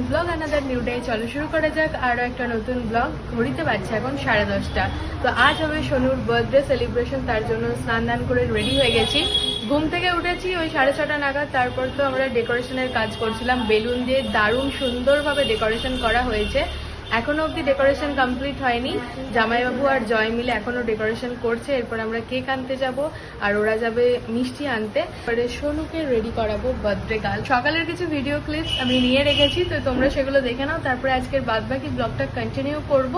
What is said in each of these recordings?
Blog, another new day. চলো শুরু করা যাক আরও একটা নতুন ব্লগ। ঘড়িতে বাজছে এখন 10:30। তো আজ হবে সোনুর বার্থডে সেলিব্রেশন, তার জন্য স্নান দান করে রেডি হয়ে গেছি। ঘুম থেকে উঠেছি ওই 6:30 নাগাদ। তারপর তো আমরা ডেকোরেশনের কাজ করছিলাম, বেলুন দিয়ে দারুণ সুন্দরভাবে ডেকোরেশন করা হয়েছে। এখনো অবধি ডেকোরেশন কমপ্লিট হয়নি, জামাইবাবু আর জয় মিলে এখনো ডেকোরেশন করছে। এরপর আমরা কেক আনতে যাব আর ওরা যাবে মিষ্টি আনতে। এবারে সোনুকে রেডি করাবো বার্থডে গার্ল। সকালের কিছু ভিডিও ক্লিপস আমি নিয়ে রেখেছি, তো তোমরা সেগুলো দেখে নাও। তারপরে আজকের বাদবাকি ব্লগটা কন্টিনিউ করব।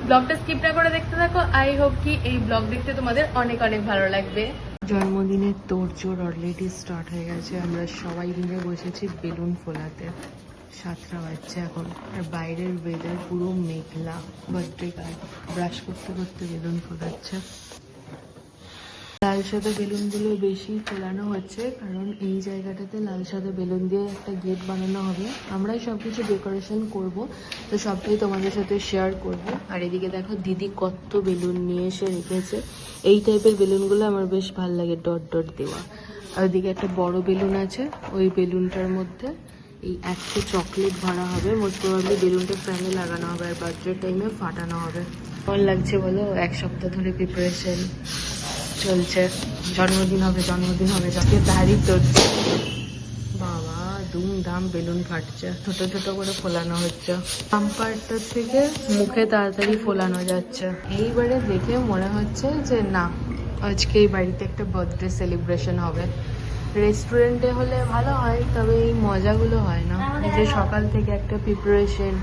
ব্লগটা স্কিপ না করে দেখতে থাকো। আই হোপ কি এই ব্লগ দেখতে তোমাদের অনেক অনেক ভালো লাগবে। জন্মদিনের তোড়জোড় অলরেডি স্টার্ট হয়ে গেছে। আমরা সবাই মিলে বসেছি বেলুন ফোলাতে। 7টা বাজছে এখন, আর বাইরের ওয়েদার পুরো মেঘলা। বার্থডে গার্ল ব্রাশ করতে করতে বেলুন ফোলাচ্ছে। লাল সাদা বেলুনগুলো বেশি ফোলানো হচ্ছে, কারণ এই জায়গাটাতে লাল সাদা বেলুন দিয়ে একটা গেট বানানো হবে। আমরাই সব কিছু ডেকোরেশন করব, তো সবটাই তোমাদের সাথে শেয়ার করব। আর এদিকে দেখো দিদি কত বেলুন নিয়ে এসে রেখেছে। এই টাইপের বেলুনগুলো আমার বেশ ভালো লাগে, ডট ডট দেওয়া। আর ওইদিকে একটা বড় বেলুন আছে, ওই বেলুনটার মধ্যে এই একটা চকলেট ভরা হবে। মোস্ট প্রবাবলি বেলুনটা ফ্যানে লাগানো হবে আর বার্থডে টাইমে ফাটানো হবে। কেমন লাগছে বলো? 1 সপ্তাহ ধরে প্রিপারেশন চলছে। জন্মদিন হবে যাকে তারই চলছে। বাবা ধুমধাম বেলুন ফাটছে, ছোট ছোট করে ফোলানো হচ্ছে। পাম্পারটার থেকে মুখে তাড়াতাড়ি ফোলানো যাচ্ছে। এইবারে দেখে মনে হচ্ছে যে না, আজকে এই বাড়িতে একটা বার্থডে সেলিব্রেশন হবে। রেস্টুরেন্টে হলে ভালো হয়, তবে এই মজাগুলো হয় না। এই যে সকাল থেকে একটা প্রিপারেশন।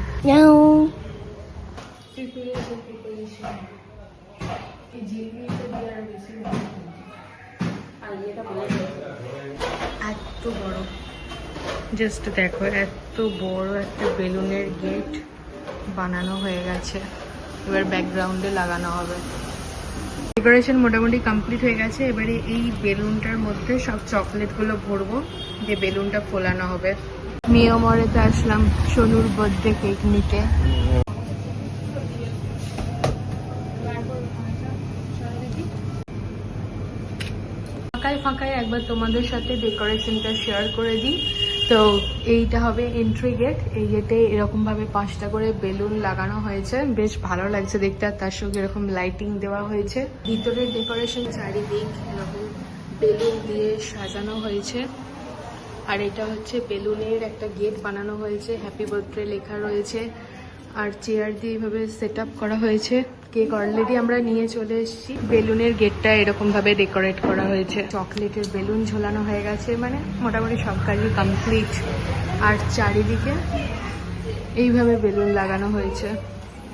এত বড়, জাস্ট দেখো, এত বড় একটা বেলুনের গেট বানানো হয়ে গেছে। এবার ব্যাকগ্রাউন্ডে লাগানো হবে। ডেকোরেশন মোটামুটি কমপ্লিট হয়ে গেছে। এবারে এই বেলুনটার মধ্যে সব চকলেটগুলো ভরবো, যে বেলুনটা ফোলানো হবে। মিয়ামরেতে আসলাম সোনুর বার্থডে কেক নিতে। ফাঁকায় একবার তোমাদের সাথে ডেকোরেশনটা শেয়ার করে দিই। তো এইটা হবে এন্ট্রি গেট। এই গেটে এরকম ভাবে 5টা করে বেলুন লাগানো হয়েছে, বেশ ভালো লাগছে দেখতে। আর তার সঙ্গে এরকম লাইটিং দেওয়া হয়েছে। ভিতরের ডেকোরেশন চারিদিক এরকম বেলুন দিয়ে সাজানো হয়েছে। আর এটা হচ্ছে বেলুনের একটা গেট বানানো হয়েছে, হ্যাপি বার্থডে লেখা রয়েছে। আর চেয়ার দিয়ে এইভাবে সেট আপ করা হয়েছে। কেক অলরেডি আমরা নিয়ে চলে এসেছি। বেলুনের গেটটা এরকম ভাবে ডেকোরেট করা হয়েছে। চকলেটের বেলুন ঝোলানো হয়ে গেছে, মানে মোটামুটি সব কাজই কমপ্লিট। আর চারিদিকে এইভাবে বেলুন লাগানো হয়েছে।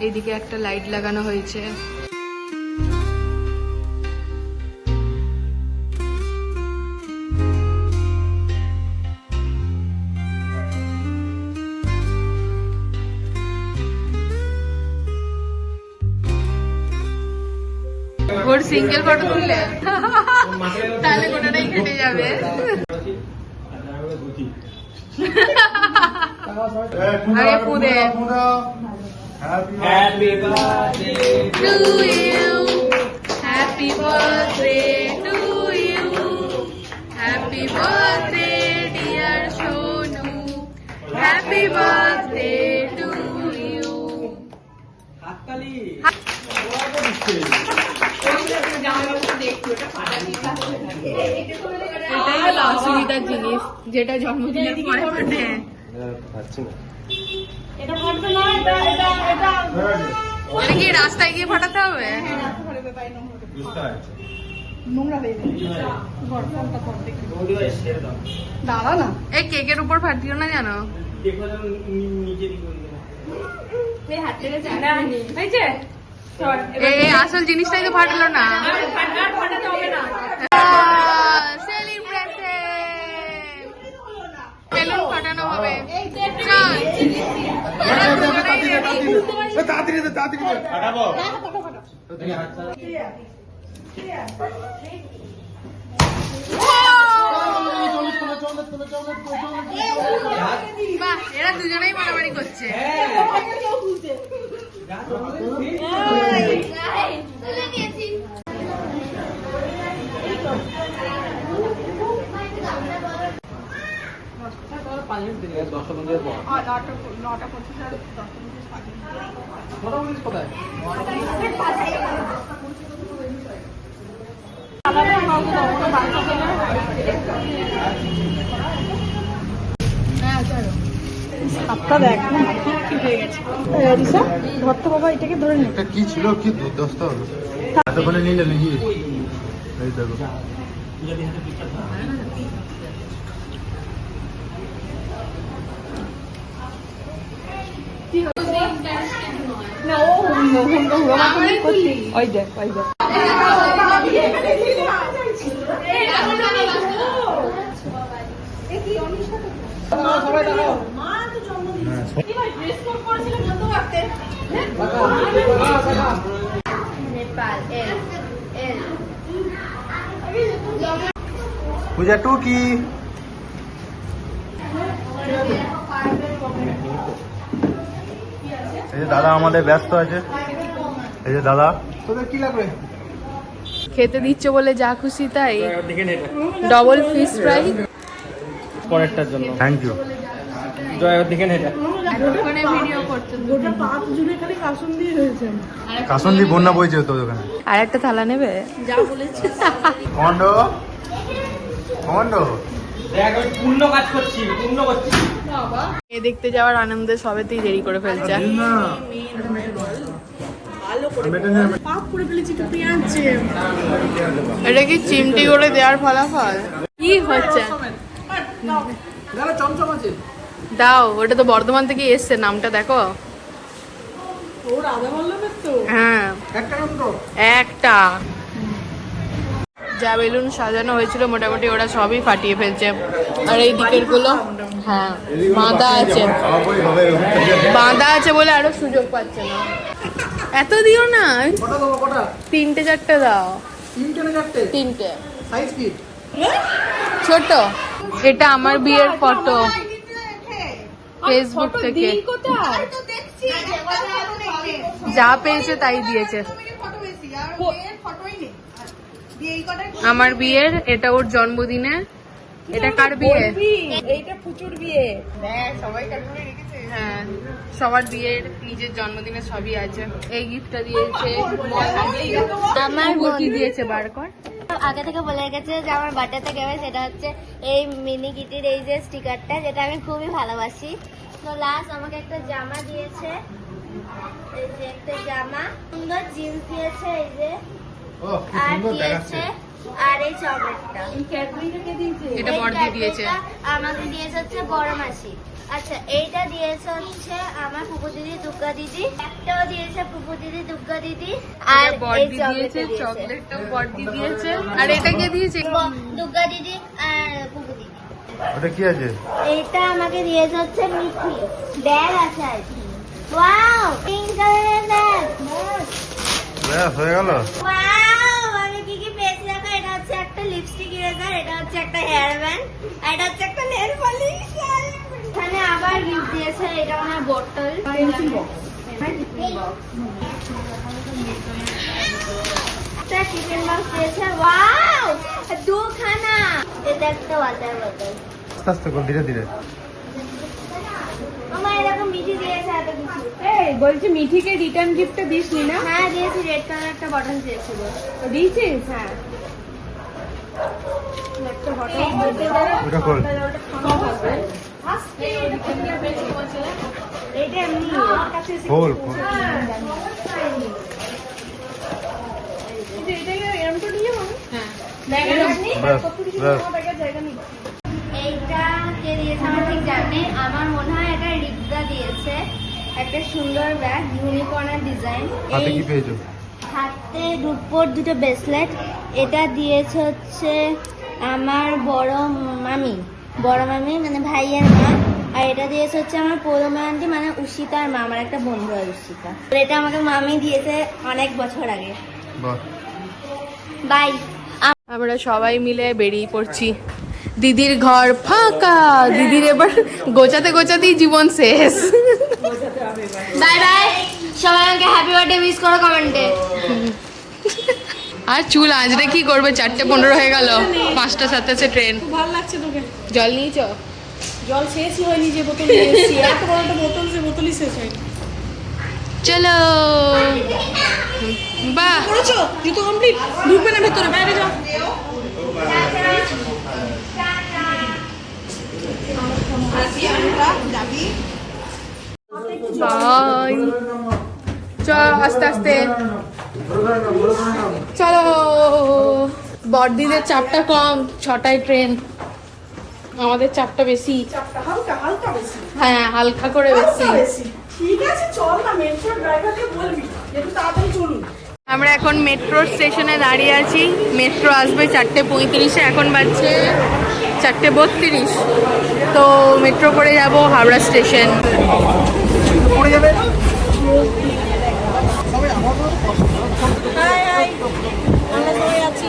এইদিকে একটা লাইট লাগানো হয়েছে। ওর সিঙ্গেল ফটো তুললে তাহলে কোনটাই কেটে যাবে। আরে পুদে happy birthday to you, happy birthday to you, happy birthday dear Sonu, happy birthday to you. হাততালি। এটাই হলো অসুবিধার জিনিস, যেটা জন্মদিনের পরে ফাটে। এটা কি রাস্তায় গিয়ে ফাটাতে হবে? দাঁড়া না, এই কেকের উপর ফাটিও না জানো। আসল জিনিসটাই তো ফাটলো না। বেলুন ফাটানো হবে। বাহ, এরা দুজনেই মারামারি করছে। পানির এটা কি ছিল, কি দুর্দশা হলো এতক্ষণে নিলে নাকি? এই দেখো পূজা টু কি? এই যে দাদা আমাদের ব্যস্ত আছে। এই যে দাদা, তোদের কি লাগবে? খেতে দিচ্ছ বলে যা খুশি তাই। ডবল ফিশ ফ্রাই পরেরটার জন্য থ্যাংক ইউ। জয় দিকে নেটা ওখানে ভিডিও করতে গোটা পাঁচ জুড়ে খালি কাসুন্দি রয়েছে। কাসুন্দি বন্যা বইছে তো ওখানে। আর একটা থালা নেবে যা বলেছে। কমান্ডো কমান্ডো দেখ আমি পূর্ণ কাজ করছি, পূর্ণ করছি। এ দেখতে যাওয়ার আনন্দে সবেতেই দেরি করে ফেলছে। এটা কি চিমটি করে দেওয়ার ফলাফল? কি হচ্ছে? দাও, ওটা তো বর্ধমান থেকে এসছে, নামটা দেখো। হ্যাঁ একটা যা বেলুন সাজানো হয়েছিল মোটামুটি ওরা সবই ফাটিয়ে ফেলছে। আর এই দিকের গুলো হ্যাঁ বাঁধা আছে, বাঁধা আছে বলে আরো সুযোগ পাচ্ছে না। এত দিও না, তিনটে চারটে দাও। তিনটে ছোট। এটা আমার বিয়ের ফটো, ফেসবুক থেকে যা পেয়েছে তাই দিয়েছে। আমার বিয়ের, এটা ওর জন্মদিনে। এটা কার বিয়ে? এইটা পুচুর বিয়ে। হ্যাঁ সবার বিয়ের, নিজের জন্মদিনে সবই আছে। এই গিফটটা দিয়েছে আমার কি দিয়েছে বার কর। আগে থেকে বলে গেছে যে আমার বার্থডেতে গেবে, সেটা হচ্ছে এই মিনি কিটির এই যে স্টিকারটা, যেটা আমি খুবই ভালোবাসি। তো লাস্ট আমাকে একটা জামা দিয়েছে, এই যে একটা জামা, সুন্দর জিন্স দিয়েছে, এই যে আর দিয়েছে, আর এই চকলেটটা এটা বড়দি দিয়েছে। আমাকে দিয়েছে হচ্ছে বড় মাসি। আচ্ছা এইটা দিয়েছে হচ্ছে আমার ফুপু দিদি দুর্গা দিদি, একটাও দিয়েছে ফুপু দিদি দুর্গা দিদি, আর এই চকলেটটা দিয়েছে, চকলেটটাও বড়দি দিয়েছে। আর এটা কে দিয়েছে? দুর্গা দিদি আর ফুপু দিদি। ওটা কি আছে? এইটা আমাকে দিয়েছে হচ্ছে মিঠি, ব্যাগ আছে আর কি। ওয়াও, পিঙ্ক কালারের ব্যাগ। ব্যাস হয়ে গেল। ওয়াও, আমি কি কি পেয়েছি দেখো। এটা হচ্ছে একটা লিপস্টিক ইরেজার, এটা হচ্ছে একটা হেয়ার ব্যান্ড, আর এটা হচ্ছে একটা নেল পলিশ। এখানে আবার গিফট দিয়েছে, এটা আমার বোতল, পেন্সিল বক্স, একটা টিফিন বক্স দিয়েছে। ওয়াও, দুখানা। এটা একটা ওয়াটার বোতল। আস্তে আস্তে কর, ধীরে ধীরে। আমার এরকম মিঠি দিয়েছে এত কিছু। বলছি মিঠিকে রিটার্ন গিফটটা দিসনি না? হ্যাঁ দিয়েছি, রেড কালার একটা বটল দিয়েছিল। দিয়েছিস? হ্যাঁ একটা ওটা খোল। এইটা এমনি খোল খোল। ব্যাস ব্যাস। এইটা কে দিয়েছে আমার ঠিক জানি, আমার মনে হয় এটা রিক্তা দিয়েছে। একটা সুন্দর ব্যাগ, ইউনিকর্নের ডিজাইন। হাতে কি পেয়েছো? হাতে রূপোর দুটো ব্রেসলেট। এটা দিয়েছে হচ্ছে আমার বড় মামি মানে ভাইয়ের মা। আর এটা দিয়েছে হচ্ছে আমার পৌরমা আন্টি মানে উষিতার মা, আমার একটা বন্ধু হয় উষিতা। এটা আমাকে মামি দিয়েছে অনেক বছর আগে। বাহ। বাই। আমরা সবাই মিলে বেরিয়ে পড়ছি। দিদির ঘর ফাঁকা, দিদির এবার গোছাতে গোছাতেই জীবন শেষ। বাই বাই, সবাই আমাকে হ্যাপি বার্থডে উইশ করো কমেন্টে। আর চুল আজরে কি করবে? 4:15 হয়ে গেল, 5টা 7 আছে ট্রেন। ভালো লাগছে তোকে? জল নিয়েছ? জল শেষই হয়নি যে বোতল নিয়ে এসেছি, এত বড় একটা বোতল, যে বোতলই শেষ হয়নি। চলো বাহ করেছো জুতো কমপ্লিট, ঢুকবে না ভেতরে, বাইরে যাও। বাই চল আস্তে আস্তে চলো। বড়দিদের চাপটা কম, 6টায় ট্রেন, আমাদের চাপটা বেশি। হালকা হালকা বেশি, হ্যাঁ হালকা করে বেশি। বেশি ঠিক আছে, চল না, মেট্রো ড্রাইভারকে বলবি একটু তাড়াতাড়ি চলুন। আমরা এখন মেট্রো স্টেশনে দাঁড়িয়ে আছি। মেট্রো আসবে 4:35-এ, এখন বাজছে 4:32। তো মেট্রো করে যাব হাওড়া স্টেশন। হাই হাই, আমরা সবাই আছি,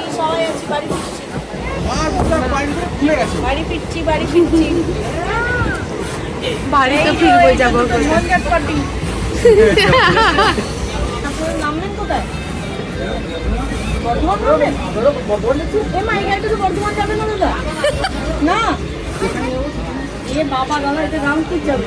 বাড়ি ফিরছি, বাড়ি ফিরছি। বাড়ি তো ফিরবই, যাবো ঝঞ্ঝাট পার্টি। আপনারা নামলেন কোথায়? বর্ধমান নামলেন? এ মা, এই গাড়িটা তো বর্ধমান যাবে না দাদা? না এ বাবা, দাদা এটা রামপুর যাবে।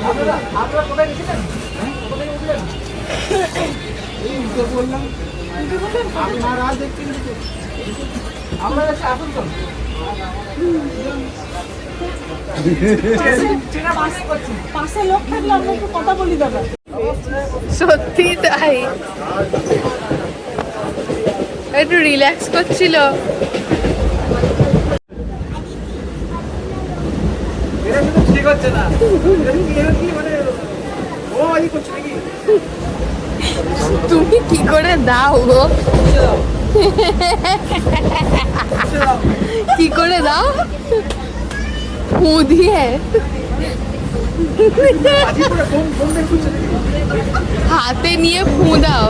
পাশে লোক থাকলে আমরা একটু কথা বলি দাদা। সত্যি তাই, একটু রিল্যাক্স করছিল। তুমি কি করে দাও গো, কি করে দাও ফু দিয়ে? হাতে নিয়ে ফু দাও।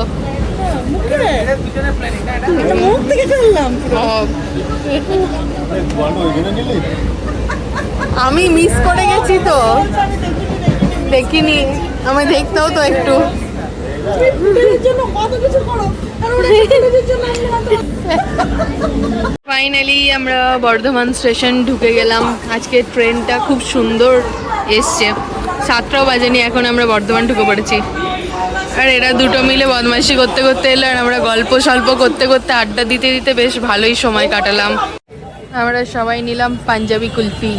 মুখ থেকে ফেললাম। আমি মিস করে গেছি তো, দেখিনি, আমি দেখতেও তো একটু। ফাইনালি আমরা বর্ধমান স্টেশন ঢুকে গেলাম। আজকে ট্রেনটা খুব সুন্দর এসছে, 7টাও বাজেনি, এখন আমরা বর্ধমান ঢুকে পড়েছি। আর এরা দুটো মিলে বদমাইশি করতে করতে এলো, আর আমরা গল্প সল্প করতে করতে আড্ডা দিতে দিতে বেশ ভালোই সময় কাটালাম। আমরা সবাই নিলাম পাঞ্জাবি কুলফি,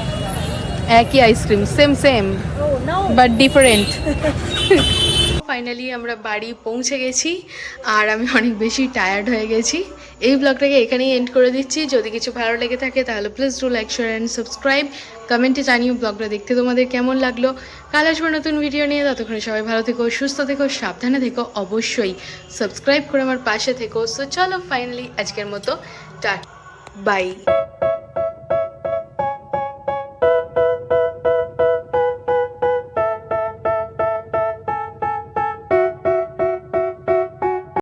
একই ice cream, same same but different. Finally আমরা বাড়ি পৌঁছে গেছি, আর আমি অনেক বেশি টায়ার্ড হয়ে গেছি। এই ব্লগটাকে এখানেই এন্ড করে দিচ্ছি। যদি কিছু ভালো লেগে থাকে তাহলে please do like, share and subscribe. কমেন্টে জানিও ব্লগটা দেখতে তোমাদের কেমন লাগলো। কাল আসবো নতুন ভিডিও নিয়ে, ততক্ষণে সবাই ভালো থেকো, সুস্থ থেকো, সাবধানে থেকো, অবশ্যই সাবস্ক্রাইব করে আমার পাশে থেকো। সো চলো ফাইনালি আজকের মতো টাটা, বাই।